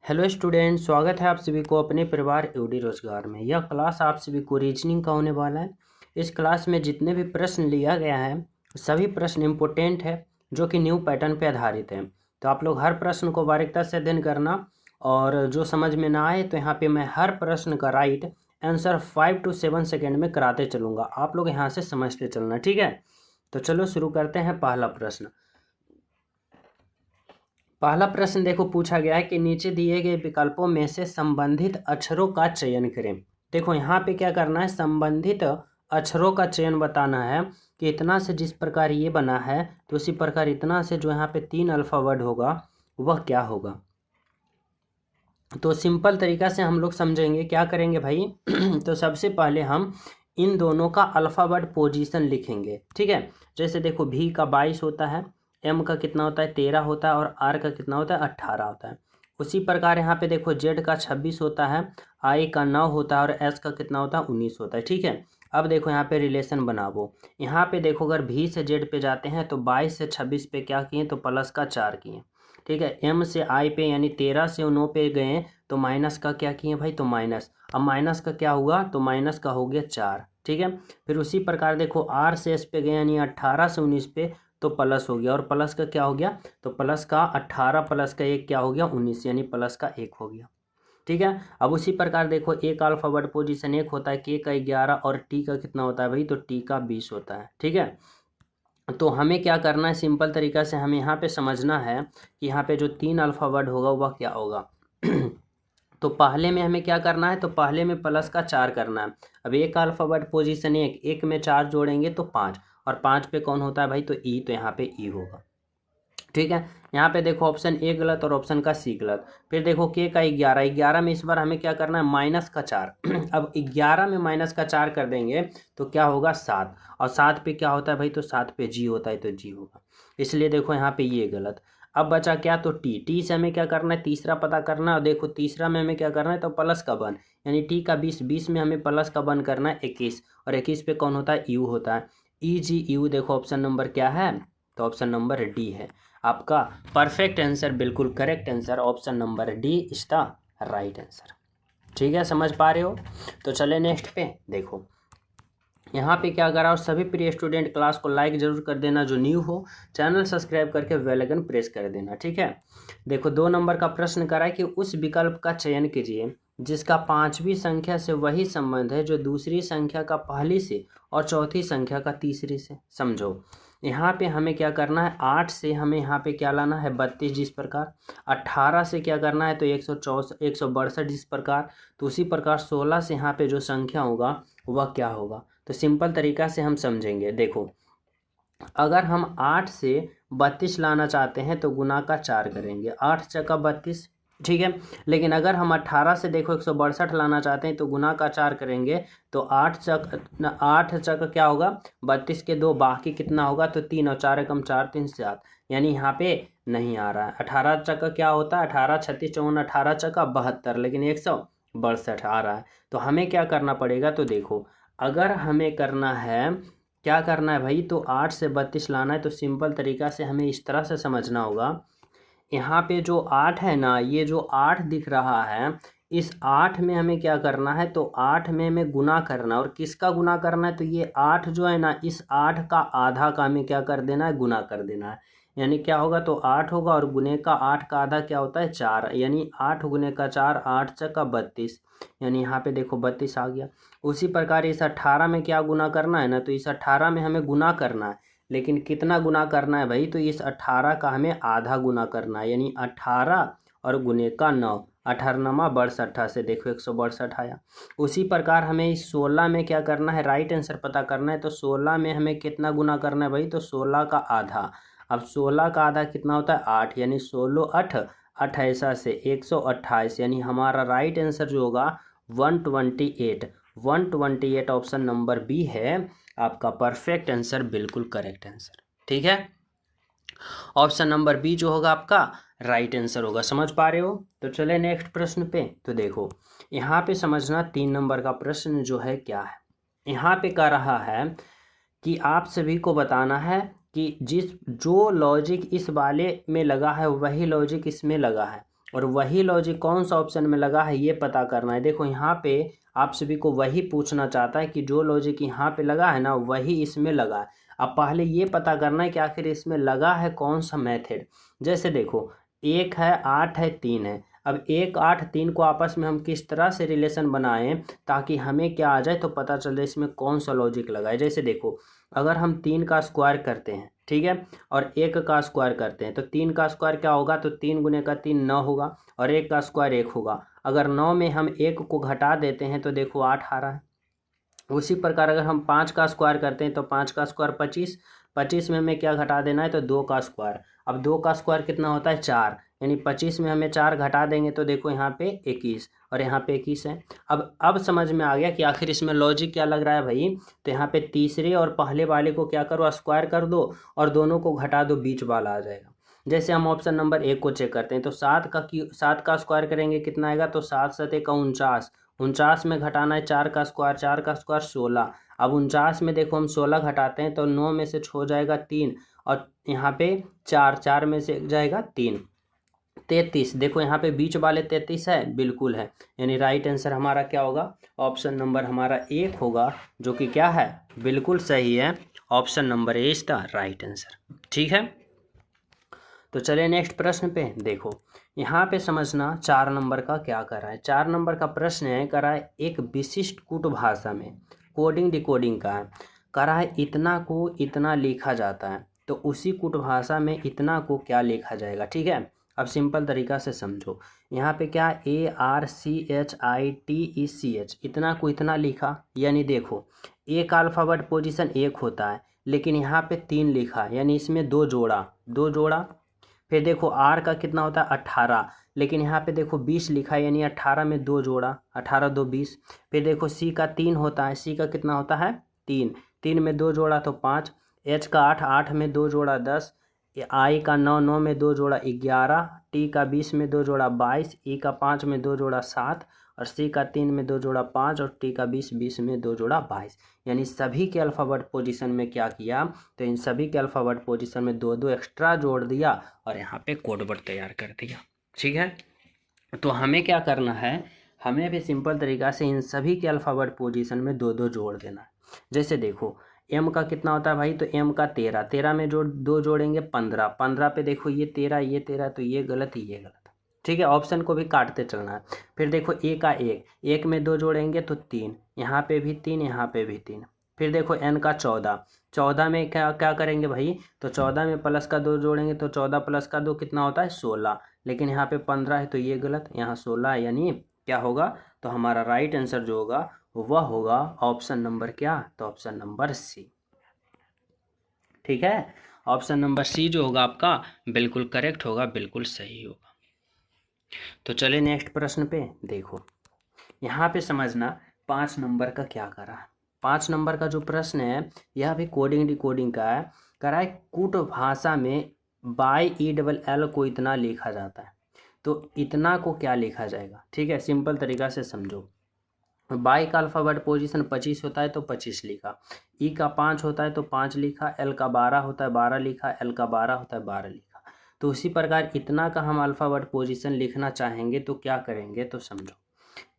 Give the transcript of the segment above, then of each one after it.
Hello student, स्वागत है आप सभी को अपने परिवार एवडी रोजगार में। यह क्लास आप सभी को रीजनिंग का होने वाला है। इस क्लास में जितने भी प्रश्न लिया गया है सभी प्रश्न इम्पोर्टेंट है, जो कि न्यू पैटर्न पे आधारित है। तो आप लोग हर प्रश्न को बारीकता से अध्ययन करना, और जो समझ में ना आए तो यहाँ पे मैं हर प्रश्न का राइट आंसर 5 to 7 सेकेंड में कराते चलूँगा। आप लोग यहाँ से समझते चलना, ठीक है। तो चलो शुरू करते हैं। पहला प्रश्न देखो, पूछा गया है कि नीचे दिए गए विकल्पों में से संबंधित अक्षरों का चयन करें। देखो यहाँ पे क्या करना है, संबंधित अक्षरों का चयन बताना है कि इतना से जिस प्रकार ये बना है तो उसी प्रकार इतना से जो यहाँ पे 3 अल्फ़ावर्ड होगा वह क्या होगा। तो सिंपल तरीका से हम लोग समझेंगे, क्या करेंगे भाई तो सबसे पहले हम इन दोनों का अल्फ़ावर्ड पोजीशन लिखेंगे, ठीक है। जैसे देखो भी का 22 होता है, एम का कितना होता है 13 होता है, और आर का कितना होता है 18 होता है। उसी प्रकार यहाँ पे देखो जेड का 26 होता है, आई का 9 होता है, और एस का कितना होता है 19 होता है, ठीक है। अब देखो यहाँ पे रिलेशन बनाओ। यहाँ पे देखो अगर भी से जेड पे जाते हैं तो 22 से 26 पे क्या किए तो प्लस का 4 किए, ठीक है। एम से आई पे यानी 13 से 9 पे गए तो माइनस का क्या किए भाई तो माइनस। अब माइनस का क्या हुआ तो माइनस का हो गया 4, ठीक है। फिर उसी प्रकार देखो आर से एस पे गए यानी 18 से 19 पे तो प्लस हो गया, और प्लस का क्या हो गया तो प्लस का 18 प्लस का 1 क्या हो गया 19, यानी प्लस का 1 हो गया, ठीक है। अब उसी प्रकार देखो ए का अल्फ़ावर्ड पोजीशन 1 होता है, के का 11 और टी का कितना होता है भाई तो टी का 20 होता है, ठीक है। तो हमें क्या करना है, सिंपल तरीका से हमें यहाँ पे समझना है कि यहाँ पे जो 3 अल्फ़ावर्ड होगा वह क्या होगा। तो पहले में हमें क्या करना है, तो पहले में प्लस का 4 करना है। अब एक का अल्फ़ावर्ड पोजीशन 1, 1 में 4 जोड़ेंगे तो 5, और 5 पे कौन होता है भाई तो ई, तो यहाँ पे ई होगा, ठीक है। यहाँ पे देखो ऑप्शन ए गलत और ऑप्शन का सी गलत। फिर देखो के का 11, 11 में इस बार हमें क्या करना है माइनस का 4। अब 11 में माइनस का 4 कर देंगे तो क्या होगा 7, और 7 पे क्या होता है भाई तो 7 पे जी होता है, तो जी होगा, इसलिए देखो यहाँ पे ये गलत। अब बचा क्या तो टी, टी से हमें क्या करना है तीसरा पता करना है, और देखो तीसरा में हमें क्या करना है तो प्लस का 1, यानी टी का 20, 20 में हमें प्लस का 1 करना है 21, और 21 पे कौन होता है यू होता है, ई जी यू। देखो ऑप्शन नंबर क्या है तो ऑप्शन नंबर डी है आपका परफेक्ट आंसर, बिल्कुल correct answer. Option number D is the right answer, ठीक है। समझ पा रहे हो। तो चले नेक्स्ट पे। देखो यहाँ पे क्या करा, और सभी प्रिय स्टूडेंट क्लास को लाइक जरूर कर देना, जो न्यू हो चैनल सब्सक्राइब करके बेल आइकन प्रेस कर देना, ठीक है। देखो 2 नंबर का प्रश्न करा है कि उस विकल्प का चयन कीजिए जिसका 5वीं संख्या से वही संबंध है जो दूसरी संख्या का पहली से और चौथी संख्या का तीसरी से। समझो यहाँ पे हमें क्या करना है, 8 से हमें यहाँ पे क्या लाना है 32 जिस प्रकार, 18 से क्या करना है तो 162 जिस प्रकार, तो उसी प्रकार 16 से यहाँ पे जो संख्या होगा वह क्या होगा। तो सिंपल तरीका से हम समझेंगे। देखो अगर हम 8 से 32 लाना चाहते हैं तो गुना का 4 करेंगे, 8 चक्का 32, ठीक है। लेकिन अगर हम 18 से देखो 162 लाना चाहते हैं तो गुना का 4 करेंगे, तो 8 चक्का क्या होगा 32 के 2, बाकी कितना होगा तो 3, और 4 एकम 4, 3 7, यानी यहाँ पे नहीं आ रहा है। 18 चक्का क्या होता है 18 36 54, 18 चक्का 72, लेकिन 162 आ रहा है। तो हमें क्या करना पड़ेगा, तो देखो अगर हमें करना है क्या करना है भाई तो 8 से 32 लाना है, तो सिंपल तरीका से हमें इस तरह से समझना होगा। यहाँ पे जो 8 है ना, ये जो 8 दिख रहा है, इस 8 में हमें क्या करना है तो 8 में हमें गुना करना है, और किसका गुना करना है तो ये 8 जो है ना, इस 8 का आधा का हमें क्या कर देना है गुना कर देना है। यानी क्या होगा तो 8 होगा, और गुने का 8 का आधा क्या होता है 4, यानी 8 गुने का 4, 8 चक्का 32, यानी यहाँ पे देखो 32 आ गया। उसी प्रकार इस 18 में क्या गुना करना है ना, तो इस 18 में हमें गुना करना है, लेकिन कितना गुना करना है भाई तो इस 18 का हमें आधा गुना करना है, यानी 18 और गुने का 9, 18 62 से देखो 162 आया। उसी प्रकार हमें इस 16 में क्या करना है राइट आंसर पता करना है, तो 16 में हमें कितना गुना करना है भाई तो 16 का आधा। अब 16 का आधा कितना होता है 8, यानी 16 8 28 से 128, यानी हमारा राइट आंसर जो होगा 128, 128 ऑप्शन नंबर बी है आपका परफेक्ट आंसर, बिल्कुल करेक्ट आंसर, ठीक है। ऑप्शन नंबर बी जो होगा आपका राइट आंसर होगा। समझ पा रहे हो। तो चले नेक्स्ट प्रश्न पे। तो देखो यहाँ पे समझना 3 नंबर का प्रश्न जो है क्या है। यहाँ पे कह रहा है कि आप सभी को बताना है कि जो लॉजिक इस वाले में लगा है वही लॉजिक इसमें लगा है। और वही लॉजिक कौन सा ऑप्शन में लगा है ये पता करना है। देखो यहाँ पे आप सभी को वही पूछना चाहता है कि जो लॉजिक यहाँ पे लगा है ना वही इसमें लगा है। अब पहले ये पता करना है कि आखिर इसमें लगा है कौन सा मेथड। जैसे देखो 1 है 8 है 3 है। अब 1 8 3 को आपस में हम किस तरह से रिलेशन बनाएं ताकि हमें क्या आ जाए तो पता चल जाए इसमें कौन सा लॉजिक लगा है। जैसे देखो अगर हम 3 का स्क्वायर करते हैं, ठीक है, और 1 का स्क्वायर करते हैं तो 3 का स्क्वायर क्या होगा, तो 3 गुने का 3 9 होगा और 1 का स्क्वायर 1 होगा। अगर 9 में हम 1 को घटा देते हैं तो देखो 8 आ रहा है। उसी प्रकार अगर हम 5 का स्क्वायर करते हैं तो 5 का स्क्वायर 25, 25 में हमें क्या घटा देना है तो 2 का स्क्वायर। अब 2 का स्क्वायर कितना होता है 4, यानी 25 में हमें 4 घटा देंगे तो देखो यहाँ पे 21 और यहाँ पे 21 है। अब समझ में आ गया कि आखिर इसमें लॉजिक क्या लग रहा है भाई। तो यहाँ पे तीसरे और पहले वाले को क्या करो स्क्वायर कर दो और दोनों को घटा दो, बीच वाला आ जाएगा। जैसे हम ऑप्शन नंबर 1 को चेक करते हैं तो 7 का स्क्वायर करेंगे कितना आएगा, तो 7 7 का 49, 49 में घटाना है 4 का स्क्वायर, 4 का स्क्वायर 16। अब 49 में देखो हम 16 घटाते हैं तो 9 में से हो जाएगा 3 और यहाँ पे 4, 4 में से जाएगा 3, 33। देखो यहाँ पे बीच वाले 33 है, बिल्कुल है, यानी राइट आंसर हमारा क्या होगा, ऑप्शन नंबर हमारा 1 होगा, जो कि क्या है बिल्कुल सही है। Option number A is the right answer. ठीक है, तो चलिए नेक्स्ट प्रश्न पे। देखो यहाँ पे समझना 4 नंबर का क्या कर रहा है। 4 नंबर का प्रश्न है, करा है एक विशिष्ट कूट भाषा में कोडिंग डिकोडिंग का है। करा है इतना को इतना लिखा जाता है, तो उसी कूट भाषा में इतना को क्या लिखा जाएगा। ठीक है, अब सिंपल तरीका से समझो। यहाँ पे क्या ARCHITECH इतना को इतना लिखा, यानी देखो एक अल्फ़ाबेट पोजीशन 1 होता है लेकिन यहाँ पे 3 लिखा, यानी इसमें 2 जोड़ा, 2 जोड़ा। फिर देखो आर का कितना होता है 18, लेकिन यहाँ पे देखो 20 लिखा है, यानी 18 में 2 जोड़ा, 18 2 20। फिर देखो सी का 3 होता है, सी का कितना होता है 3, 3 में 2 जोड़ा तो 5। एच का 8, 8 में 2 जोड़ा 10। आई का 9, 9 में 2 जोड़ा 11। टी का 20 में 2 जोड़ा 22। ई का 5 में 2 जोड़ा 7 और सी का 3 में 2 जोड़ा 5 और टी का 20, 20 में 2 जोड़ा 22। यानी सभी के अल्फ़ाबेट पोजीशन में क्या किया, तो इन सभी के अल्फ़ाबेट पोजीशन में 2 2 एक्स्ट्रा जोड़ दिया और यहाँ पे कोड वर्ड तैयार कर दिया। ठीक है, तो हमें क्या करना है, हमें भी सिंपल तरीका से इन सभी के अल्फ़ाबेट पोजीशन में 2 2 जोड़ देना है। जैसे देखो एम का कितना होता है भाई, तो एम का 13, 13 में जोड़ 2 जोड़ेंगे 15, 15 पे देखो ये 13 ये 13, तो ये गलत ये गलत। ठीक है, ऑप्शन को भी काटते चलना है। फिर देखो ए का 1, 1 में 2 जोड़ेंगे तो 3, यहाँ पे भी 3 यहाँ पे भी 3। फिर देखो एन का 14, 14 में क्या क्या करेंगे भाई, तो 14 में प्लस का 2 जोड़ेंगे तो 14 प्लस का 2 कितना होता है 16, लेकिन यहाँ पे 15 है तो ये गलत, यहाँ 16 है, यानी क्या होगा, तो हमारा राइट आंसर जो होगा वह होगा ऑप्शन नंबर क्या, तो ऑप्शन नंबर सी। ठीक है, ऑप्शन नंबर सी जो होगा आपका बिल्कुल करेक्ट होगा, बिल्कुल सही होगा। तो चलिए नेक्स्ट प्रश्न पे। देखो यहाँ पे समझना 5 नंबर का क्या करा है। 5 नंबर का जो प्रश्न है यह भी कोडिंग डिकोडिंग का है। करा है कूट भाषा में बाई ELL को इतना लिखा जाता है, तो इतना को क्या लिखा जाएगा। ठीक है, सिंपल तरीका से समझो। बाई का अल्फ़ाबेट पोजीशन 25 होता है तो 25 लिखा, ई का 5 होता है तो 5 लिखा, एल का 12 होता है 12 लिखा, एल का 12 होता है 12 लिखा। तो उसी प्रकार इतना का हम अल्फ़ाबेट पोजीशन लिखना चाहेंगे तो क्या करेंगे, तो समझो।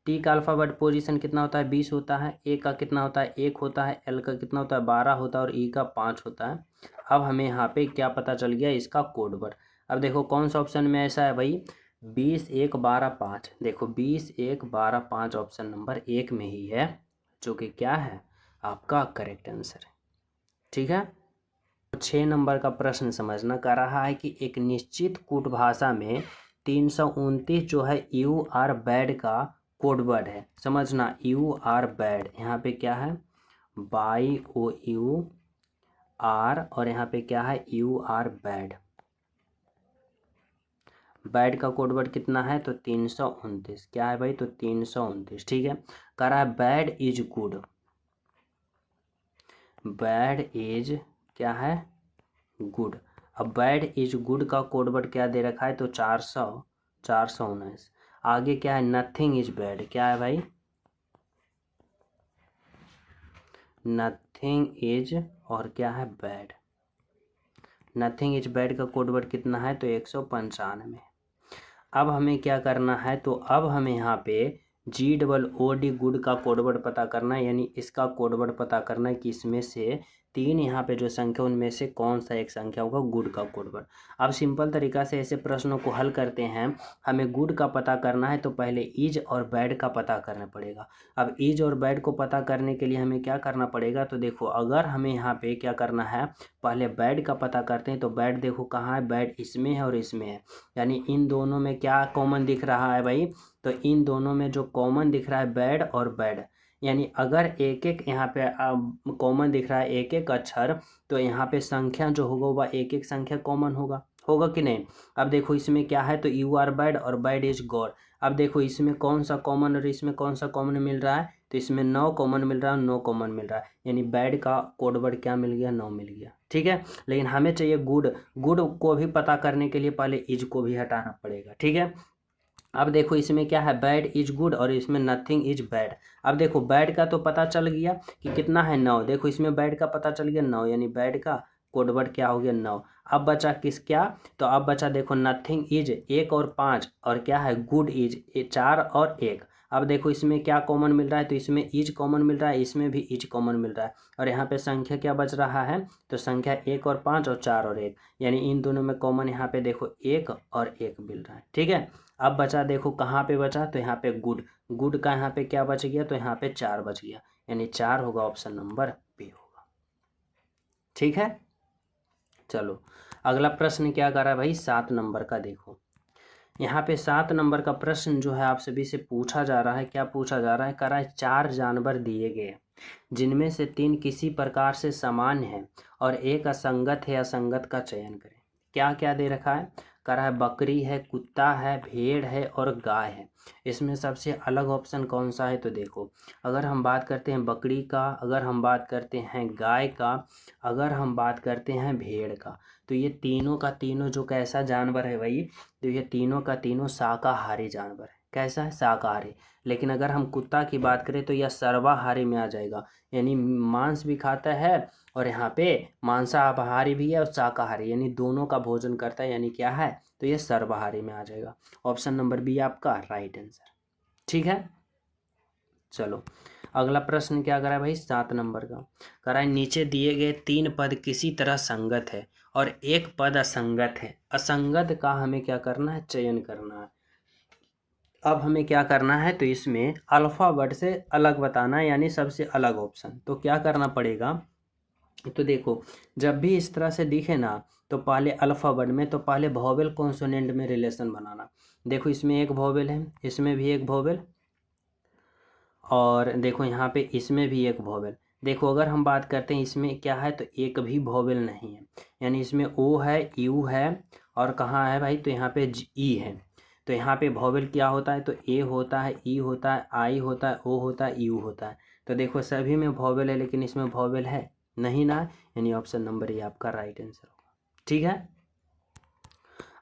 टी का अल्फ़ाबेट पोजीशन कितना होता है 20 होता है, ए का कितना होता है 1 होता है, एल का कितना होता है 12 होता है और ई का 5 होता है। अब हमें यहाँ पे क्या पता चल गया, इसका कोड वर्ड। अब देखो कौन सा ऑप्शन में ऐसा है भाई, 20 1 12 5। देखो 20 1 12 5 ऑप्शन नंबर 1 में ही है, जो कि क्या है आपका करेक्ट आंसर है। ठीक है, 6 नंबर का प्रश्न समझना कर रहा है कि एक निश्चित कूट भाषा में 329 जो है यू आर बैड का कोड वर्ड है। समझना यू आर बैड, यहाँ पे क्या है BOUR और यहाँ पे क्या है यू आर बैड। बैड का कोड वर्ड कितना है, तो 329। क्या है भाई, तो 329। ठीक है, कह रहा है bad is good, bad is क्या है गुड। अब बैड इज गुड का कोड वर्ड क्या दे रखा है, तो 419। आगे क्या है, नथिंग इज बैड। क्या है भाई, नथिंग इज और क्या है बैड। नथिंग इज बैड का कोड वर्ड कितना है, तो 195। अब हमें क्या करना है, तो अब हमें यहाँ पे GOOD गुड का कोड वर्ड पता करना है, यानी इसका कोड वर्ड पता करना है कि इसमें से 3 यहाँ पे जो संख्या उनमें से कौन सा एक संख्या होगा गुड का कोड वर्ड। अब सिंपल तरीका से ऐसे प्रश्नों को हल करते हैं। हमें गुड का पता करना है तो पहले इज और बैड का पता करना पड़ेगा। अब इज और बैड को पता करने के लिए हमें क्या करना पड़ेगा, तो देखो अगर हमें यहाँ पे क्या करना है, पहले बैड का पता करते हैं। तो बैड देखो कहाँ है, बैड इसमें है और इसमें है, यानी इन दोनों में क्या कॉमन दिख रहा है भाई, तो इन दोनों में जो कॉमन दिख रहा है बैड और बैड, यानी अगर एक एक यहाँ पे कॉमन दिख रहा है एक एक अक्षर, तो यहाँ पे संख्या जो होगा वह एक एक संख्या कॉमन होगा कि नहीं। अब देखो इसमें क्या है, तो यू आर बैड और बैड इज गॉड। अब देखो इसमें कौन सा कॉमन और इसमें कौन सा कॉमन मिल रहा है, तो इसमें 9 कॉमन मिल रहा है, 9 कॉमन मिल रहा है, यानी बैड का कोड वर्ड क्या मिल गया, 9 मिल गया। ठीक है, लेकिन हमें चाहिए गुड। गुड को भी पता करने के लिए पहले इज को भी हटाना पड़ेगा। ठीक है, अब देखो इसमें क्या है, बैड इज गुड और इसमें नथिंग इज बैड। अब देखो बैड का तो पता चल गया कि कितना है 9, देखो इसमें बैड का पता चल गया 9, यानी बैड का कोड वर्ड क्या हो गया 9। अब बचा किस क्या, तो अब बचा देखो नथिंग इज 1 और 5, और क्या है गुड इज 4 और 1। अब देखो इसमें क्या कॉमन मिल रहा है, तो इसमें इज कॉमन मिल रहा है, इसमें भी इज कॉमन मिल रहा है, और यहाँ पे संख्या क्या बच रहा है, तो संख्या 1 और 5 और 4 और 1, यानी इन दोनों में कॉमन यहाँ पे देखो 1 और 1 मिल रहा है। ठीक है, अब बचा देखो कहाँ पे बचा, तो यहाँ पे गुड। गुड का यहाँ पे क्या बच गया, तो यहाँ पे 4 बच गया, यानी 4 होगा, ऑप्शन नंबर बी होगा। ठीक है, चलो अगला प्रश्न क्या कर रहा है भाई, 7 नंबर का। देखो यहाँ पे 7 नंबर का प्रश्न जो है आप सभी से पूछा जा रहा है, क्या पूछा जा रहा है, कह रहा है 4 जानवर दिए गए जिनमें से 3 किसी प्रकार से समान है और एक असंगत है, असंगत का चयन करें। क्या क्या दे रखा है, कह रहा है बकरी है, कुत्ता है, भेड़ है और गाय है। इसमें सबसे अलग ऑप्शन कौन सा है, तो देखो अगर हम बात करते हैं बकरी का, अगर हम बात करते हैं गाय का, अगर हम बात करते हैं भेड़ का, तो ये तीनों का तीनों जो कैसा जानवर है भाई, तो ये तीनों का तीनों शाकाहारी जानवर है। कैसा है, शाकाहारी। लेकिन अगर हम कुत्ता की बात करें तो यह सर्वाहारी में आ जाएगा, यानी मांस भी खाता है और यहाँ पे मांसाहारी भी है और शाकाहारी, यानी दोनों का भोजन करता है, यानी क्या है, तो ये सर्वाहारी में आ जाएगा। ऑप्शन नंबर बी आपका राइट आंसर। ठीक है, चलो अगला प्रश्न क्या करा है भाई, 7 नंबर का, करा है नीचे दिए गए 3 पद किसी तरह संगत है और एक पद असंगत है। असंगत का हमें क्या करना है, चयन करना है। अब हमें क्या करना है, तो इसमें अल्फ़ाबेट से अलग बताना है, यानी सबसे अलग ऑप्शन। तो क्या करना पड़ेगा, तो देखो जब भी इस तरह से दिखे ना, तो पहले अल्फ़ाबेट में तो पहले वोवेल कॉन्सोनेंट में रिलेशन बनाना। देखो इसमें एक वोवेल है, इसमें भी एक वोवेल, और देखो यहाँ पे इसमें भी एक वोवेल। देखो अगर हम बात करते हैं इसमें क्या है, तो एक भी वोवेल नहीं है, यानी इसमें ओ है, यू है, और कहाँ है भाई, तो यहाँ पे ई है। तो यहाँ पे वोवेल क्या होता है, तो ए होता है, ई होता है, आई होता है, ओ होता है, यू होता है। तो देखो सभी में वोवेल है लेकिन इसमें वोवेल है नहीं ना, यानी ऑप्शन नंबर ए आपका राइट आंसर होगा। ठीक है,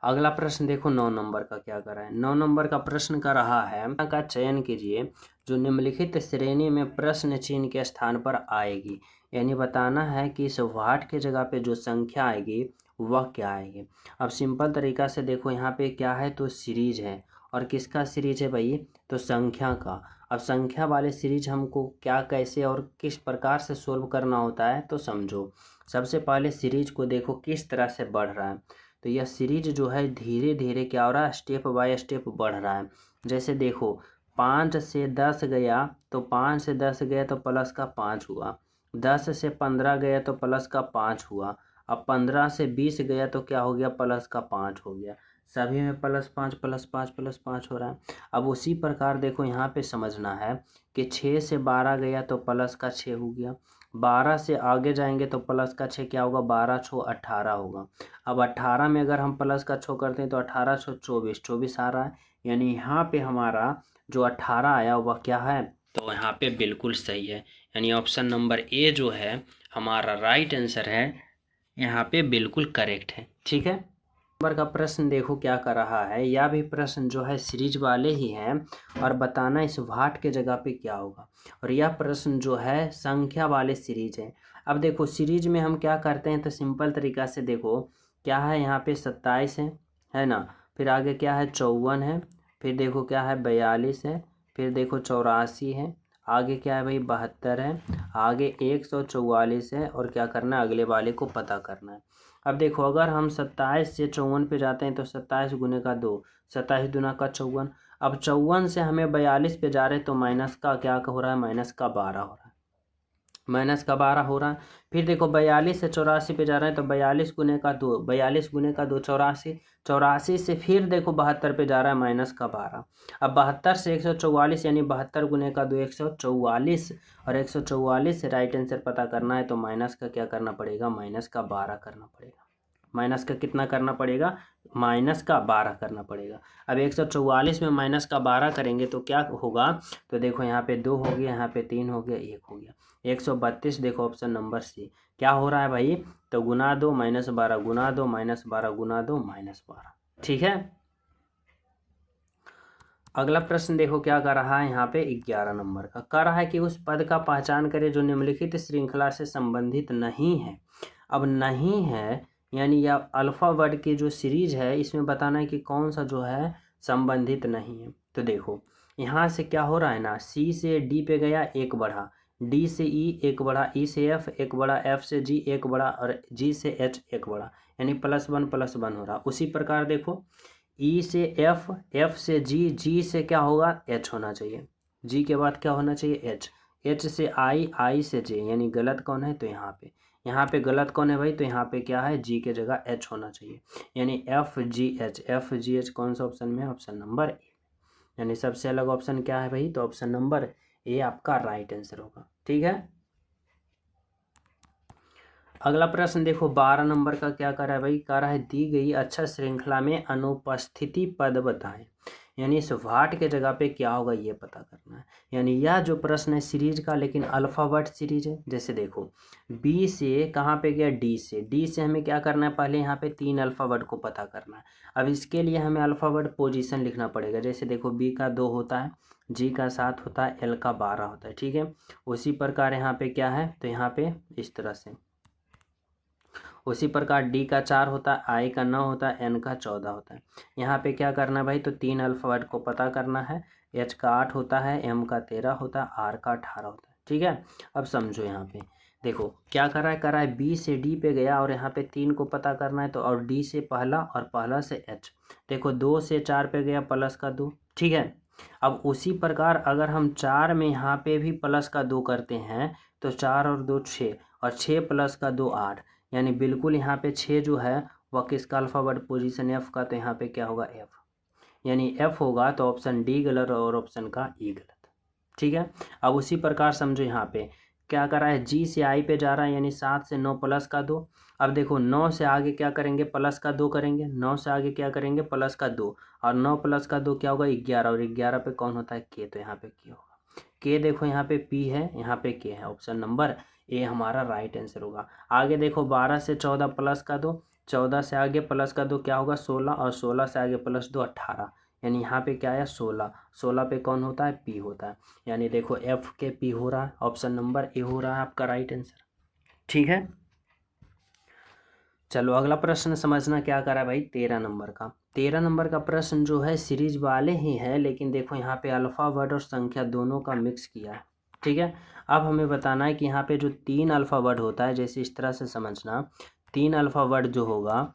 अगला प्रश्न देखो 9 नंबर का क्या कर रहा है। 9 नंबर का प्रश्न कर रहा है का चयन कीजिए जो निम्नलिखित श्रेणी में प्रश्न चिन्ह के स्थान पर आएगी, यानी बताना है कि इस वाट के जगह पे जो संख्या आएगी वह क्या आएगी। अब सिंपल तरीका से देखो यहाँ पे क्या है, तो सीरीज है, और किसका सीरीज है भाई, तो संख्या का। अब संख्या वाले सीरीज हमको क्या कैसे और किस प्रकार से सोल्व करना होता है, तो समझो सबसे पहले सीरीज को देखो किस तरह से बढ़ रहा है। तो यह सीरीज जो है धीरे धीरे क्या हो रहा है, स्टेप बाय स्टेप बढ़ रहा है। जैसे देखो 5 से 10 गया तो 5 से 10 गया तो प्लस का 5 हुआ, 10 से 15 गया तो प्लस का 5 हुआ, अब 15 से 20 गया तो क्या हो गया, प्लस का 5 हो गया। सभी में +5 +5 +5 हो रहा है। अब उसी प्रकार देखो यहाँ पे समझना है कि 6 से 12 गया तो प्लस का 6 हो गया, 12 से आगे जाएंगे तो प्लस का 6 क्या होगा, 12 6 18 होगा। अब 18 में अगर हम प्लस का 6 करते हैं तो 18 6 24, 24 आ रहा है, यानी यहाँ पे हमारा जो 18 आया वह क्या है, तो यहाँ पे बिल्कुल सही है, यानी ऑप्शन नंबर ए जो है हमारा राइट आंसर है, यहाँ पे बिल्कुल करेक्ट है। ठीक है, नंबर का प्रश्न देखो क्या कर रहा है, यह भी प्रश्न जो है सीरीज वाले ही हैं, और बताना इस वाट के जगह पे क्या होगा, और यह प्रश्न जो है संख्या वाले सीरीज है। अब देखो सीरीज में हम क्या करते हैं, तो सिंपल तरीका से देखो क्या है, यहाँ पे 27 है ना, फिर आगे क्या है 54 है, फिर देखो क्या है 42 है, फिर देखो 84 है, आगे क्या है भाई 72 है, आगे 144 है, और क्या करना है अगले वाले को पता करना है। अब देखो अगर हम 27 से 54 पे जाते हैं तो 27 गुने का 2, 27 दूना का 54। अब 54 से हमें 42 पे जा रहे हैं तो माइनस का क्या हो रहा है, माइनस का 12 हो रहा है, माइनस का 12 हो रहा है। फिर देखो 42 से 84 पे जा रहे हैं तो 42 गुने का 2, 42 गुने का 2 84, 84 से फिर देखो 72 पे जा रहा है माइनस का 12। अब 72 से 144 यानी 72 गुने का 2 144, और 144 से राइट आंसर पता करना है तो माइनस का क्या करना पड़ेगा, माइनस का 12 करना पड़ेगा। माइनस का कितना करना पड़ेगा, माइनस का 12 करना पड़ेगा। अब 144 में माइनस का 12 करेंगे तो क्या होगा, तो देखो यहाँ पे 2 हो गया, यहाँ पे 3 हो गया, 1 हो गया, 132। देखो ऑप्शन नंबर सी क्या हो रहा है भाई, तो गुना 2 माइनस 12 गुना 2 माइनस 12 गुना 2 माइनस 12। ठीक है। अगला प्रश्न देखो क्या कर रहा है यहाँ पे 11 नंबर का, कह रहा है कि उस पद का पहचान करें जो निम्नलिखित श्रृंखला से संबंधित नहीं है। अब नहीं है यानी या अल्फा वर्ड की जो सीरीज है इसमें बताना है कि कौन सा जो है संबंधित नहीं है। तो देखो यहाँ से क्या हो रहा है ना, सी से डी पे गया एक बढ़ा, डी से ई एक बढ़ा, ई से एफ एक बढ़ा, एफ से जी एक बढ़ा, और जी से एच एक बढ़ा, यानी +1 हो रहा। उसी प्रकार देखो ई से एफ, एफ से जी, जी से क्या होगा एच होना चाहिए, जी के बाद क्या होना चाहिए एच, एच से आई, आई से जे, यानी गलत कौन है तो यहाँ पे गलत कौन है भाई, तो यहाँ पे क्या है जी के जगह एच होना चाहिए, यानी F G H, F G H कौन सा ऑप्शन में है, ऑप्शन नंबर ए, यानी सबसे अलग ऑप्शन क्या है भाई, तो ऑप्शन नंबर ए आपका राइट आंसर होगा। ठीक है। अगला प्रश्न देखो 12 नंबर का क्या कर रहा है भाई, कह रहा है दी गई अक्षर श्रृंखला में अनुपस्थिति पद बताएं, यानी इस वाट के जगह पे क्या होगा ये पता करना है। यानी यह जो प्रश्न है सीरीज का, लेकिन अल्फावर्ड सीरीज है। जैसे देखो बी से कहाँ पे गया, डी से, डी से हमें क्या करना है, पहले यहाँ पे 3 अल्फावर्ड को पता करना है। अब इसके लिए हमें अल्फावर्ड पोजीशन लिखना पड़ेगा। जैसे देखो बी का 2 होता है, जी का 7 होता है, एल का 12 होता है। ठीक है। उसी प्रकार यहाँ पे क्या है, तो यहाँ पे इस तरह से, उसी प्रकार डी का 4 होता है, आई का 9 होता है, एन का 14 होता है। यहाँ पे क्या करना है भाई, तो 3 अल्फाबेट को पता करना है। एच का 8 होता है, एम का 13 होता है, आर का 18 होता है। ठीक है। अब समझो यहाँ पे देखो क्या कर रहा है बी से डी पे गया और यहाँ पे 3 को पता करना है, तो और डी से पहला और पहला से एच। देखो 2 से 4 पे गया प्लस का 2। ठीक है। अब उसी प्रकार अगर हम 4 में यहाँ पे भी प्लस का 2 करते हैं तो 4 और 2 6, और 6 प्लस का 2 8, यानी बिल्कुल यहाँ पे 6 जो है वह किसका अल्फाबेट पोजीशन एफ का, तो यहाँ पे क्या होगा एफ, यानी एफ होगा। तो ऑप्शन डी गलत और ऑप्शन का ई गलत। ठीक है। अब उसी प्रकार समझो यहाँ पे क्या कर रहा है, जी से आई पे जा रहा है, यानी 7 से 9 प्लस का 2। अब देखो 9 से आगे क्या करेंगे, प्लस का 2 करेंगे, 9 से आगे क्या करेंगे, प्लस का 2, और 9 प्लस का 2 क्या होगा 11, और 11 पे कौन होता है के, तो यहाँ पे के होगा। के देखो यहाँ पे पी है, यहाँ पे के है, ऑप्शन नंबर ए हमारा राइट आंसर होगा। आगे देखो 12 से 14 प्लस का 2, 14 से आगे प्लस का 2 क्या होगा 16, और 16 से आगे प्लस 2 18, यानी यहाँ पे क्या है 16, 16 पे कौन होता है पी होता है, यानी देखो एफ के पी हो रहा है, ऑप्शन नंबर ए हो रहा है आपका राइट आंसर। ठीक है। चलो अगला प्रश्न समझना क्या करा भाई 13 नंबर का। 13 नंबर का प्रश्न जो है सीरीज वाले ही है, लेकिन देखो यहाँ पे अल्फा वर्ड और संख्या दोनों का मिक्स किया है। ठीक है। अब हमें बताना है कि यहाँ पे जो 3 अल्फा वर्ड होता है, जैसे इस तरह से समझना, 3 अल्फा वर्ड जो होगा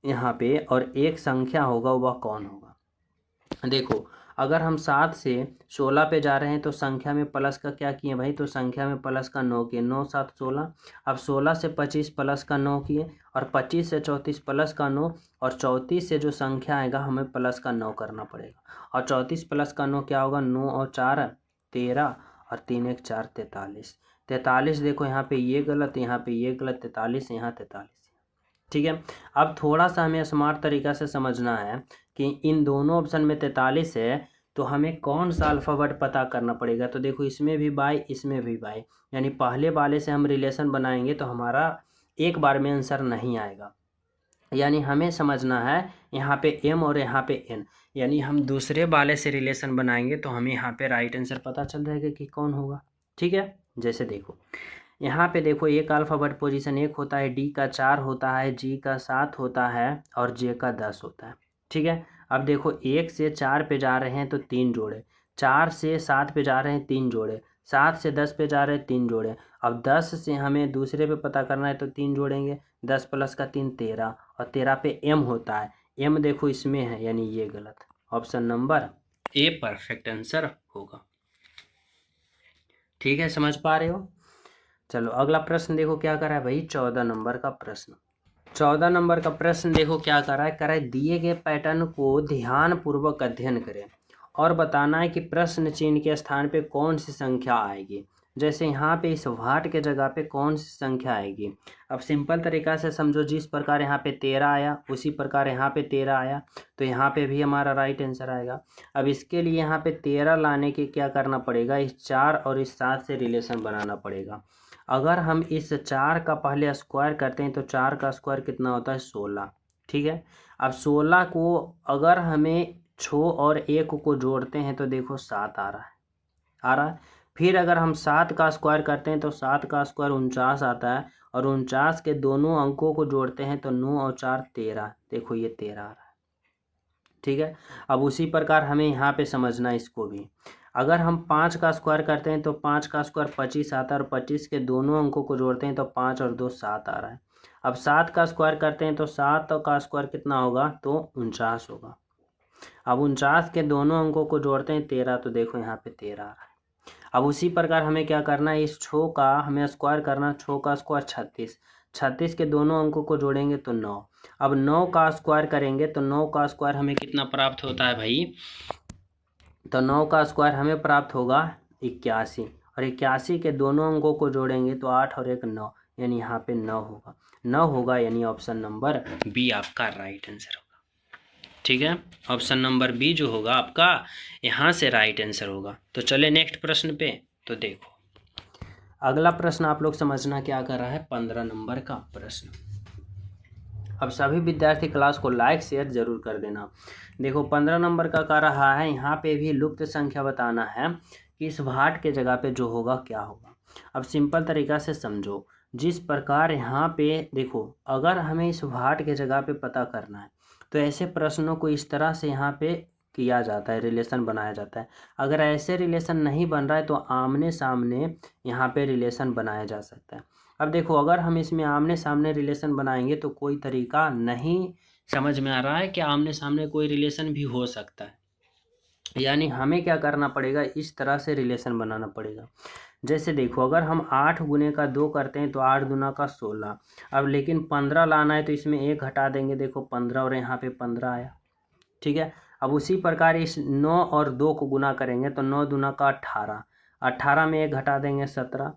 यहाँ पे और एक संख्या होगा वह कौन होगा। देखो अगर हम 7 से 16 पे जा रहे हैं तो संख्या में प्लस का क्या किए भाई, तो संख्या में प्लस का 9 किए, 9 7 16। अब 16 से 25 प्लस का 9 किए, और 25 से 34 प्लस का 9, और 34 से जो संख्या आएगा हमें प्लस का 9 करना पड़ेगा, और 34 प्लस का 9 क्या होगा, 9 और 4 13, और 3 1 4 43। 43 देखो यहाँ पे ये गलत, यहाँ पे ये गलत, 43 यहाँ 43। ठीक है। अब थोड़ा सा हमें स्मार्ट तरीका से समझना है कि इन दोनों ऑप्शन में 43 है, तो हमें कौन सा अल्फ़ाबेट पता करना पड़ेगा। तो देखो इसमें भी बाई, इसमें भी बाई, यानी पहले वाले से हम रिलेशन बनाएंगे तो हमारा एक बार में आंसर नहीं आएगा। यानी हमें समझना है यहाँ पे एम और यहाँ पे एन, यानी हम दूसरे वाले से रिलेशन बनाएंगे तो हमें यहाँ पे राइट आंसर पता चल जाएगा कि कौन होगा। ठीक है। जैसे देखो यहाँ पे देखो एक अल्फ़ाबेट पोजीशन 1 होता है, डी का 4 होता है, जी का 7 होता है, और जे का 10 होता है। ठीक है। अब देखो 1 से 4 पे जा रहे हैं तो 3 जोड़े, 4 से 7 पे जा रहे हैं 3 जोड़े, 7 से 10 पे जा रहे हैं 3 जोड़े। अब 10 से हमें दूसरे पे पता करना है तो 3 जोड़ेंगे, 10 प्लस का 3 13, और 13 पे m होता है, m देखो इसमें है, यानी ये गलत। Option number a perfect answer होगा। ठीक है, समझ पा रहे हो। चलो अगला प्रश्न देखो क्या करा है भाई, 14 नंबर का प्रश्न। 14 नंबर का प्रश्न देखो क्या करा है, दिए गए पैटर्न को ध्यानपूर्वक अध्ययन करें और बताना है कि प्रश्न चिन्ह के स्थान पे कौन सी संख्या आएगी। जैसे यहाँ पे इस वाट के जगह पे कौन सी संख्या आएगी। अब सिंपल तरीका से समझो, जिस प्रकार यहाँ पे 13 आया उसी प्रकार यहाँ पे 13 आया, तो यहाँ पे भी हमारा राइट आंसर आएगा। अब इसके लिए यहाँ पे 13 लाने के क्या करना पड़ेगा, इस 4 और इस 7 से रिलेशन बनाना पड़ेगा। अगर हम इस 4 का पहले स्क्वायर करते हैं तो 4 का स्क्वायर कितना होता है 16। ठीक है। अब 16 को अगर हमें 6 और 1 को जोड़ते हैं तो देखो 7 आ रहा है। फिर अगर हम 7 का स्क्वायर करते हैं तो 7 का स्क्वायर 49 आता है, और 49 के दोनों अंकों को जोड़ते हैं तो 9 और 4 13, देखो ये 13 आ रहा है। ठीक है। अब उसी प्रकार हमें यहाँ पे समझना है इसको भी। अगर हम 5 का स्क्वायर करते हैं तो 5 का स्क्वायर 25 आता है, और 25 के दोनों अंकों को जोड़ते हैं तो 5 और 2 7 आ रहा है। अब 7 का स्क्वायर करते हैं तो 7 का स्क्वायर कितना होगा, तो 49 होगा। अब 49 के दोनों अंकों को जोड़ते हैं 13, तो देखो यहाँ पे 13 आ रहा है। अब उसी प्रकार हमें क्या करना है, इस 6 का हमें स्क्वायर करना, 6 का स्क्वायर 36, 36 के दोनों अंकों को जोड़ेंगे तो 9। अब 9 का स्क्वायर करेंगे तो 9 का स्क्वायर हमें कितना प्राप्त होता है भाई, तो 9 का स्क्वायर हमें प्राप्त होगा 81, और 81 के दोनों अंकों को जोड़ेंगे तो 8 और 1 9, यानी यहाँ पे 9 होगा, यानी ऑप्शन नंबर बी आपका राइट आंसर होगा। ठीक है, ऑप्शन नंबर बी जो होगा आपका यहाँ से राइट आंसर होगा। तो चले नेक्स्ट प्रश्न पे। तो देखो अगला प्रश्न आप लोग समझना क्या कर रहा है, 15 नंबर का प्रश्न। अब सभी विद्यार्थी क्लास को लाइक शेयर जरूर कर देना। देखो 15 नंबर का कर रहा है, यहाँ पे भी लुप्त संख्या बताना है कि इस भाट के जगह पे जो होगा क्या होगा। अब सिंपल तरीका से समझो, जिस प्रकार यहाँ पे देखो, अगर हमें इस भाट के जगह पे पता करना है तो ऐसे प्रश्नों को इस तरह से यहाँ पे किया जाता है, रिलेशन बनाया जाता है। अगर ऐसे रिलेशन नहीं बन रहा है तो आमने सामने यहाँ पे रिलेशन बनाया जा सकता है। अब देखो अगर हम इसमें आमने सामने रिलेशन बनाएंगे तो कोई तरीका नहीं समझ में आ रहा है कि आमने सामने कोई रिलेशन भी हो सकता है, यानी हमें क्या करना पड़ेगा, इस तरह से रिलेशन बनाना पड़ेगा। जैसे देखो अगर हम 8 गुने का 2 करते हैं तो 8 दूना का 16। अब लेकिन 15 लाना है तो इसमें 1 घटा देंगे, देखो 15 और यहाँ पे 15 आया। ठीक है। अब उसी प्रकार इस 9 और 2 को गुना करेंगे तो 9 दूना का 18, 18 में 1 घटा देंगे 17।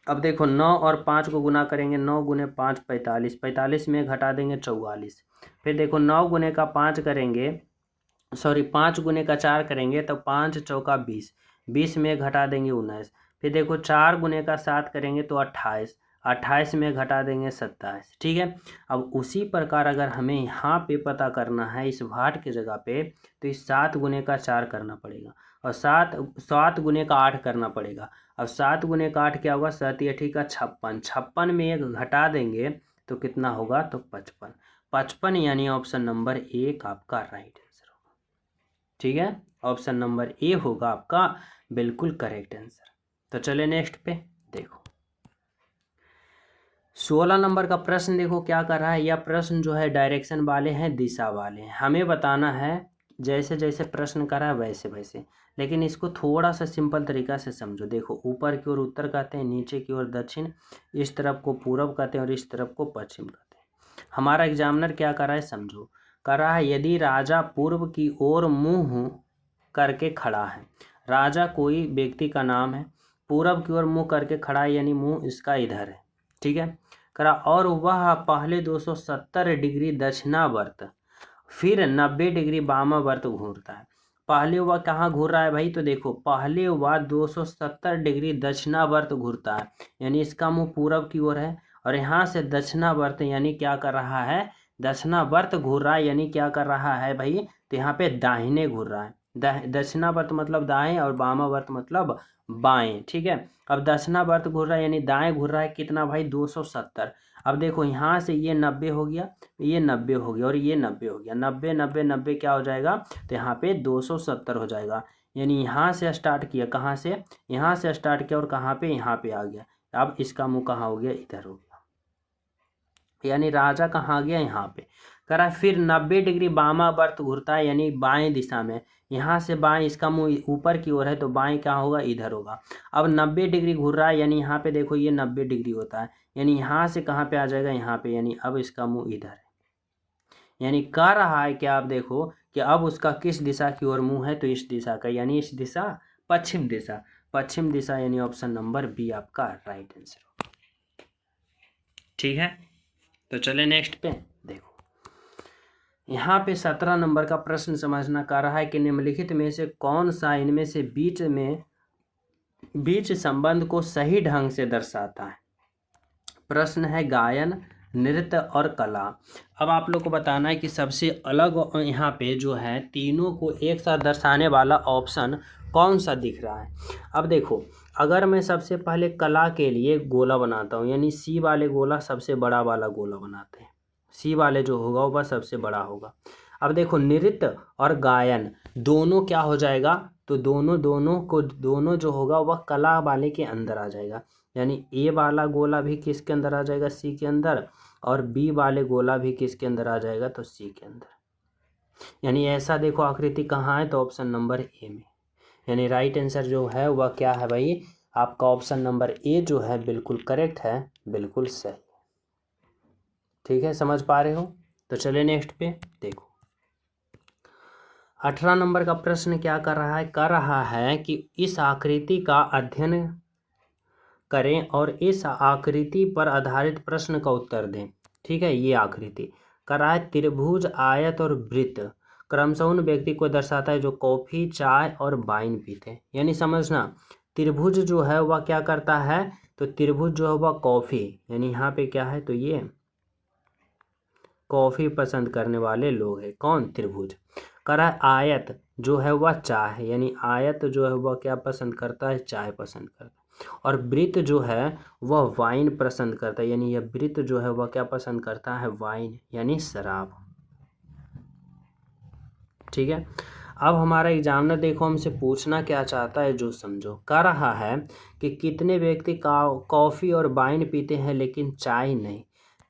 अब देखो 9 और 5 को गुना करेंगे, 9 गुने 5 45, 45 में घटा देंगे 44। फिर देखो 9 गुने का 5 करेंगे, 5 गुने का 4 करेंगे तो 5 चौका 20, 20 में घटा देंगे 19। फिर देखो 4 गुने का 7 करेंगे तो 28, 28 में घटा देंगे 27। ठीक है। अब उसी प्रकार अगर हमें यहाँ पे पता करना है इस भाट के जगह पे, तो इस 7 गुने का 4 करना पड़ेगा, और 7 गुने का 8 करना पड़ेगा। अब 7 गुने का 8 क्या होगा, 7 8 का 56, 56 में 1 घटा देंगे तो कितना होगा, तो 55, 55 यानी ऑप्शन नंबर 1 आपका राइट आंसर होगा। ठीक है, ऑप्शन नंबर ए होगा आपका बिल्कुल करेक्ट आंसर। तो चले नेक्स्ट पे। देखो 16 नंबर का प्रश्न देखो क्या कर रहा है, यह प्रश्न जो है डायरेक्शन वाले हैं, दिशा वाले हैं। हमें बताना है जैसे जैसे प्रश्न कर रहा है वैसे वैसे, लेकिन इसको थोड़ा सा सिंपल तरीका से समझो। देखो ऊपर की ओर उत्तर कहते हैं, नीचे की ओर दक्षिण, इस तरफ को पूर्व कहते हैं और इस तरफ को पश्चिम कहते हैं। हमारा एग्जामिनर क्या कर रहा है, समझो, कर रहा है यदि राजा पूर्व की ओर मुंह करके खड़ा है, राजा कोई व्यक्ति का नाम है, पूर्व की ओर मुंह करके खड़ा है यानी मुंह इसका इधर है। ठीक है। करा और वह पहले 270 डिग्री दक्षिणावर्त फिर 90 डिग्री वामावर्त घूरता है। पहले वह कहाँ घूर रहा है भाई, तो देखो पहले वह 270 डिग्री दक्षिणावर्त घूरता है, यानी इसका मुंह पूरब की ओर है, और यहाँ से दक्षिणावर्त यानी क्या कर रहा है, दक्षिणावर्त घूर रहा है, यानी क्या कर रहा है भाई, तो यहाँ पे दाहिने घूर रहा है। दक्षिणावर्त मतलब दाएं और वामावर्त मतलब बाएं। ठीक है, अब दक्षिणावर्त घूर रहा है यानी दाएं घूर रहा है कितना भाई 270। अब देखो यहाँ से ये 90 हो गया, ये 90 हो गया और ये 90 हो गया, 90 90 90 क्या हो जाएगा, तो यहाँ पे 270 हो जाएगा। यानी यहाँ से स्टार्ट किया, कहाँ से, यहाँ से स्टार्ट किया और कहाँ पे, यहाँ पे आ गया। अब इसका मुंह कहाँ हो गया, इधर हो गया, यानी राजा कहाँ आ गया, यहाँ पे करा। फिर 90 डिग्री वामावर्त घूरता है यानी बाएं दिशा में, यहाँ से बाएं, इसका मुंह ऊपर की ओर है तो बाएं क्या होगा, इधर होगा। अब 90 डिग्री घूर रहा है यानी यहाँ पे देखो ये 90 डिग्री होता है, यानी यहाँ से कहाँ पे आ जाएगा, यहाँ पे, यानी अब इसका मुंह इधर है। यानी कह रहा है कि आप देखो कि अब उसका किस दिशा की ओर मुंह है, तो इस दिशा का, यानी इस दिशा पश्चिम दिशा, पश्चिम दिशा, यानी ऑप्शन नंबर बी आपका राइट आंसर। ठीक है, तो चले नेक्स्ट पे। देखो यहाँ पे 17 नंबर का प्रश्न समझना कर रहा है कि निम्नलिखित में से कौन सा इनमें से बीच संबंध को सही ढंग से दर्शाता है। प्रश्न है गायन, नृत्य और कला। अब आप लोग को बताना है कि सबसे अलग यहाँ पे जो है तीनों को एक साथ दर्शाने वाला ऑप्शन कौन सा दिख रहा है। अब देखो, अगर मैं सबसे पहले कला के लिए गोला बनाता हूँ, यानी सी वाले गोला सबसे बड़ा वाला गोला बनाते हैं, सी वाले जो होगा वह सबसे बड़ा होगा। अब देखो नृत्य और गायन दोनों क्या हो जाएगा, तो दोनों जो होगा वह कला वाले के अंदर आ जाएगा, यानी ए वाला गोला भी किसके अंदर आ जाएगा, सी के अंदर, और बी वाले गोला भी किसके अंदर आ जाएगा, तो सी के अंदर। यानी ऐसा देखो आकृति कहाँ है, तो ऑप्शन नंबर ए में। यानी राइट आंसर जो है वह क्या है भाई, आपका ऑप्शन नंबर ए जो है बिल्कुल करेक्ट है, बिल्कुल सही। ठीक है, समझ पा रहे हो। तो चलिए नेक्स्ट पे देखो 18 नंबर का प्रश्न क्या कर रहा है कि इस आकृति का अध्ययन करें और इस आकृति पर आधारित प्रश्न का उत्तर दें। ठीक है, ये आकृति कर रहा है त्रिभुज, आयत और वृत्त क्रमशः उन व्यक्ति को दर्शाता है जो कॉफी, चाय और वाइन पीते हैं। यानी समझना, त्रिभुज जो है वह क्या करता है, तो त्रिभुज जो है वह कॉफी, यानी यहाँ पे क्या है, तो ये कॉफी पसंद करने वाले लोग हैं, कौन, त्रिभुज। कर रहा है आयत जो है वह चाय है, यानी आयत जो है वह क्या पसंद करता है, चाय पसंद करता है। और वृत्त जो है वह वाइन पसंद करता है, यानी यह वृत्त जो है वह क्या पसंद करता है, वाइन यानी शराब। ठीक है, अब हमारा एग्जामिनर देखो हमसे पूछना क्या चाहता है, जो समझो। कह रहा है कि कितने व्यक्ति कॉफ़ी और वाइन पीते हैं लेकिन चाय नहीं।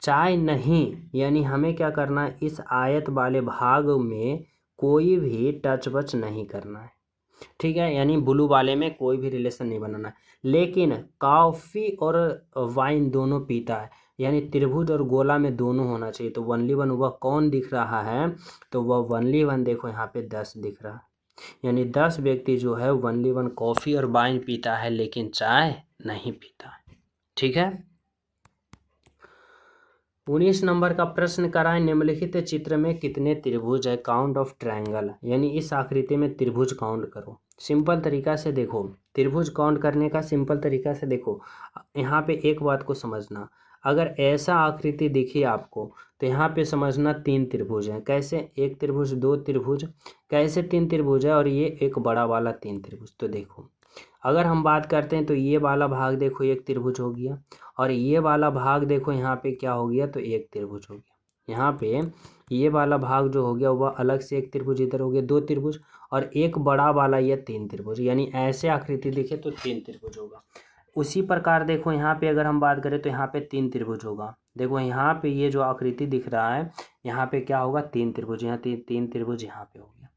चाय नहीं यानी हमें क्या करना है, इस आयत वाले भाग में कोई भी टच वच नहीं करना है। ठीक है, यानी ब्लू वाले में कोई भी रिलेशन नहीं बनाना है। लेकिन कॉफ़ी और वाइन दोनों पीता है, यानी त्रिभुज और गोला में दोनों होना चाहिए। तो वनली वन वह कौन दिख रहा है, तो वह वनली वन देखो यहाँ पे 10 दिख रहा है, यानी 10 व्यक्ति जो है वनली वन कॉफ़ी और वाइन पीता है लेकिन चाय नहीं पीता है। ठीक है, 19 नंबर का प्रश्न कराएं निम्नलिखित चित्र में कितने त्रिभुज है, काउंट ऑफ ट्रायंगल, यानी इस आकृति में त्रिभुज काउंट करो। सिंपल तरीका से देखो, त्रिभुज काउंट करने का सिंपल तरीका से देखो, यहाँ पे एक बात को समझना, अगर ऐसा आकृति दिखी आपको तो यहाँ पे समझना 3 त्रिभुज हैं। कैसे, एक त्रिभुज, 2 त्रिभुज, कैसे 3 त्रिभुज है, और ये एक बड़ा वाला 3 त्रिभुज। तो देखो अगर हम बात करते हैं तो ये वाला भाग देखो एक त्रिभुज हो गया, और ये वाला भाग देखो यहाँ पे क्या हो गया, तो एक त्रिभुज हो गया। यहाँ पे ये वाला भाग जो हो गया वह अलग से एक त्रिभुज, इधर हो गया 2 त्रिभुज, और एक बड़ा वाला ये 3 त्रिभुज, यानी ऐसे आकृति दिखे तो 3 त्रिभुज होगा। उसी प्रकार देखो यहाँ पे अगर हम बात करें तो यहाँ पे 3 त्रिभुज होगा। देखो यहाँ पे ये जो आकृति दिख रहा है यहाँ पे क्या होगा, 3 त्रिभुज, यहाँ 3 त्रिभुज यहाँ पे हो गया।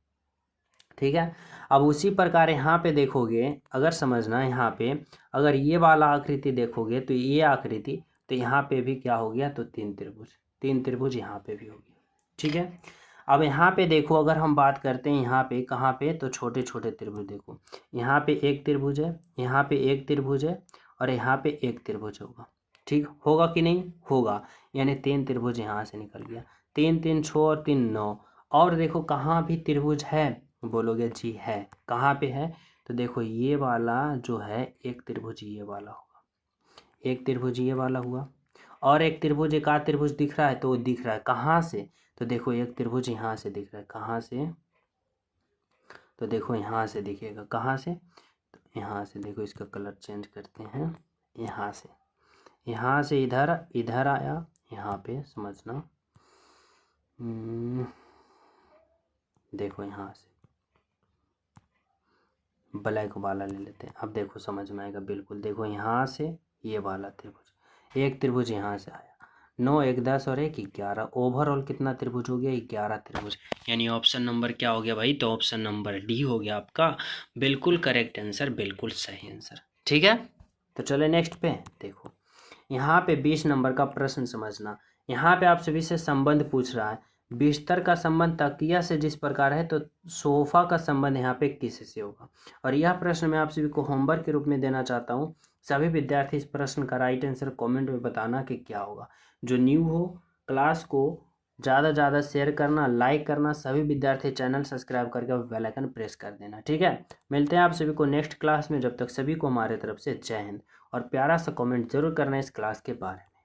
ठीक है, अब उसी प्रकार यहाँ पे देखोगे, अगर समझना यहाँ पे अगर ये वाला आकृति देखोगे तो ये आकृति, तो यहाँ पे भी क्या हो गया, तो 3 त्रिभुज, 3 त्रिभुज यहाँ पे भी हो गया। ठीक है, अब यहाँ पे देखो अगर हम बात करते हैं यहाँ पे कहाँ पे, तो छोटे छोटे त्रिभुज देखो, यहाँ पे एक त्रिभुज है, यहाँ पे एक त्रिभुज है, और यहाँ पे एक त्रिभुज होगा। ठीक होगा कि नहीं होगा, यानी 3 त्रिभुज यहाँ से निकल गया, 3 3 6 और 3 9। और देखो कहाँ भी त्रिभुज है, बोलोगे जी है, कहाँ पे है, तो देखो ये वाला जो है एक त्रिभुज ये वाला होगा, एक त्रिभुज ये वाला हुआ, और एक त्रिभुज, एक आध त्रिभुज दिख रहा है, तो वो दिख रहा है कहाँ से, तो देखो एक त्रिभुज यहाँ से दिख रहा है, कहाँ से, तो देखो यहाँ से दिखेगा, कहाँ से, तो यहाँ से देखो, इसका कलर चेंज करते हैं, यहाँ से इधर इधर आया, यहाँ पे समझना, देखो यहाँ से ब्लैक वाला ले लेते हैं। अब देखो समझ में आएगा बिल्कुल। देखो यहाँ से ये वाला त्रिभुज, एक त्रिभुज यहाँ से आया, 9 1 10 और 1 11, ओवरऑल कितना त्रिभुज हो गया, 11 त्रिभुज। यानी ऑप्शन नंबर क्या हो गया भाई, तो ऑप्शन नंबर डी हो गया आपका बिल्कुल करेक्ट आंसर, बिल्कुल सही आंसर। ठीक है, तो चले नेक्स्ट पे। देखो यहाँ पे 20 नंबर का प्रश्न समझना। यहाँ पे आप सभी से संबंध पूछ रहा है, बिस्तर का संबंध तकिया से जिस प्रकार है तो सोफा का संबंध यहाँ पे किससे होगा। और यह प्रश्न मैं आप सभी को होमवर्क के रूप में देना चाहता हूँ। सभी विद्यार्थी इस प्रश्न का राइट आंसर कमेंट में बताना कि क्या होगा। जो न्यू हो क्लास को ज़्यादा ज़्यादा शेयर करना, लाइक करना, सभी विद्यार्थी चैनल सब्सक्राइब करके बेल आइकन प्रेस कर देना। ठीक है, मिलते हैं आप सभी को नेक्स्ट क्लास में। जब तक सभी को हमारे तरफ से जय हिंद, और प्यारा सा कमेंट जरूर करना इस क्लास के बारे में।